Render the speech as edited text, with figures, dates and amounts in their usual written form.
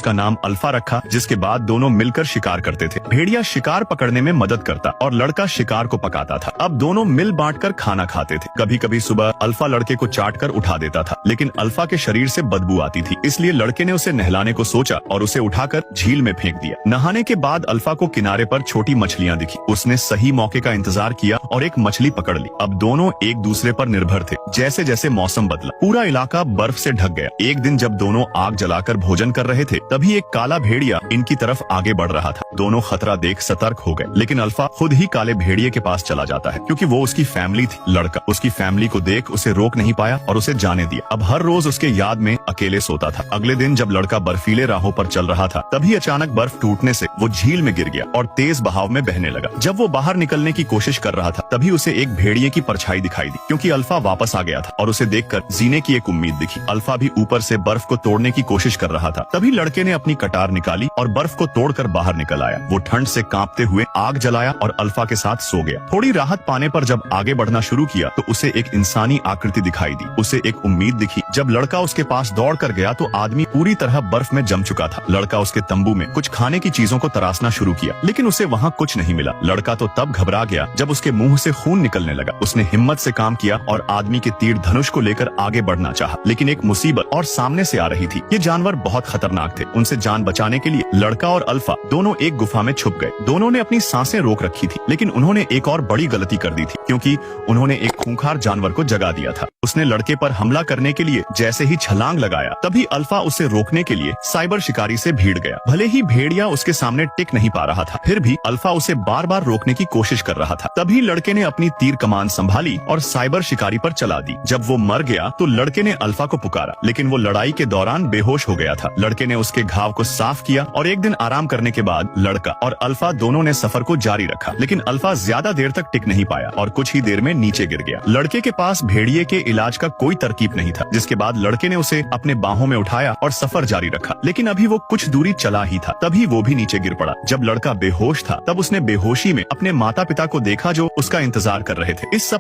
उसका नाम अल्फा रखा, जिसके बाद दोनों मिलकर शिकार करते थे। भेड़िया शिकार पकड़ने में मदद करता और लड़का शिकार को पकाता था। अब दोनों मिल बांटकर खाना खाते थे। कभी कभी सुबह अल्फा लड़के को चाट कर उठा देता था, लेकिन अल्फा के शरीर से बदबू आती थी, इसलिए लड़के ने उसे नहलाने को सोचा और उसे उठाकर झील में फेंक दिया। नहाने के बाद अल्फा को किनारे पर छोटी मछलियां दिखी। उसने सही मौके का इंतजार किया और एक मछली पकड़ ली। अब दोनों एक दूसरे पर निर्भर थे। जैसे जैसे मौसम बदला, पूरा इलाका बर्फ से ढक गया। एक दिन जब दोनों आग जलाकर भोजन कर रहे थे, तभी एक काला भेड़िया इनकी तरफ आगे बढ़ रहा था। दोनों खतरा देख सतर्क हो गए, लेकिन अल्फा खुद ही काले भेड़िए के पास चला जाता है, क्योंकि वो उसकी फैमिली थी। लड़का उसकी फैमिली को देख उसे रोक नहीं पाया और उसे जाने दिया। अब हर रोज उसके याद में अकेले सोता था। अगले दिन जब लड़का बर्फीले राहों पर चल रहा था, तभी अचानक बर्फ टूटने से वो झील में गिर गया और तेज बहाव में बहने लगा। जब वो बाहर निकलने की कोशिश कर रहा था, तभी उसे एक भेड़िए की परछाई दिखाई दी, क्योंकि अल्फा वापस आ गया था और उसे देखकर जीने की एक उम्मीद दिखी। अल्फा भी ऊपर से बर्फ को तोड़ने की कोशिश कर रहा था। तभी लड़के ने अपनी कटार निकाली और बर्फ को तोड़कर बाहर निकल आया। वो ठंड से कांपते हुए आग जलाया और अल्फा के साथ सो गया। थोड़ी राहत पाने पर जब आगे बढ़ना शुरू किया, तो उसे एक इंसानी आकृति दिखाई दी। उसे एक उम्मीद दिखी। जब लड़का उसके पास दौड़ कर गया, तो आदमी पूरी तरह बर्फ में जम चुका था। लड़का उसके तंबू में कुछ खाने की चीजों को तराशना शुरू किया, लेकिन उसे वहाँ कुछ नहीं मिला। लड़का तो तब घबरा गया जब उसके मुंह से खून निकलने लगा। उसने हिम्मत से काम किया और आदमी के तीर धनुष को लेकर आगे बढ़ना चाहा, लेकिन एक मुसीबत और सामने से आ रही थी। ये जानवर बहुत खतरनाक थे। उनसे जान बचाने के लिए लड़का और अल्फा दोनों एक गुफा में छुप गए। दोनों ने अपनी सांसें रोक रखी थी, लेकिन उन्होंने एक और बड़ी गलती कर दी थी, क्योंकि उन्होंने एक खूंखार जानवर को जगा दिया था। उसने लड़के पर हमला करने के लिए जैसे ही छलांग लगाया, तभी अल्फा उसे रोकने के लिए साइबर शिकारी से भीड़ गया। भले ही भेड़िया उसके सामने टिक नहीं पा रहा था, फिर भी अल्फा उसे बार बार रोकने की कोशिश कर रहा था। तभी लड़के ने अपनी तीर कमान संभाली और साइबर शिकारी पर चला दी। जब वो मर गया, तो लड़के ने अल्फा को पुकारा, लेकिन वो लड़ाई के दौरान बेहोश हो गया था। लड़के ने उसके घाव को साफ किया और एक दिन आराम करने के बाद लड़का और अल्फा दोनों ने सफर को जारी रखा, लेकिन अल्फा ज्यादा देर तक टिक नहीं पाया और कुछ ही देर में नीचे गिर गया। लड़के के पास भेड़िए के इलाज का कोई तरकीब नहीं था, जिसके बाद लड़के ने उसे अपने बाहों में उठाया और सफर जारी रखा। लेकिन अभी वो कुछ दूरी चला ही था, तभी वो भी नीचे गिर पड़ा। जब लड़का बेहोश था, तब उसने बेहोशी में अपने माता पिता को देखा, जो उसका इंतजार कर रहे थे। इस सब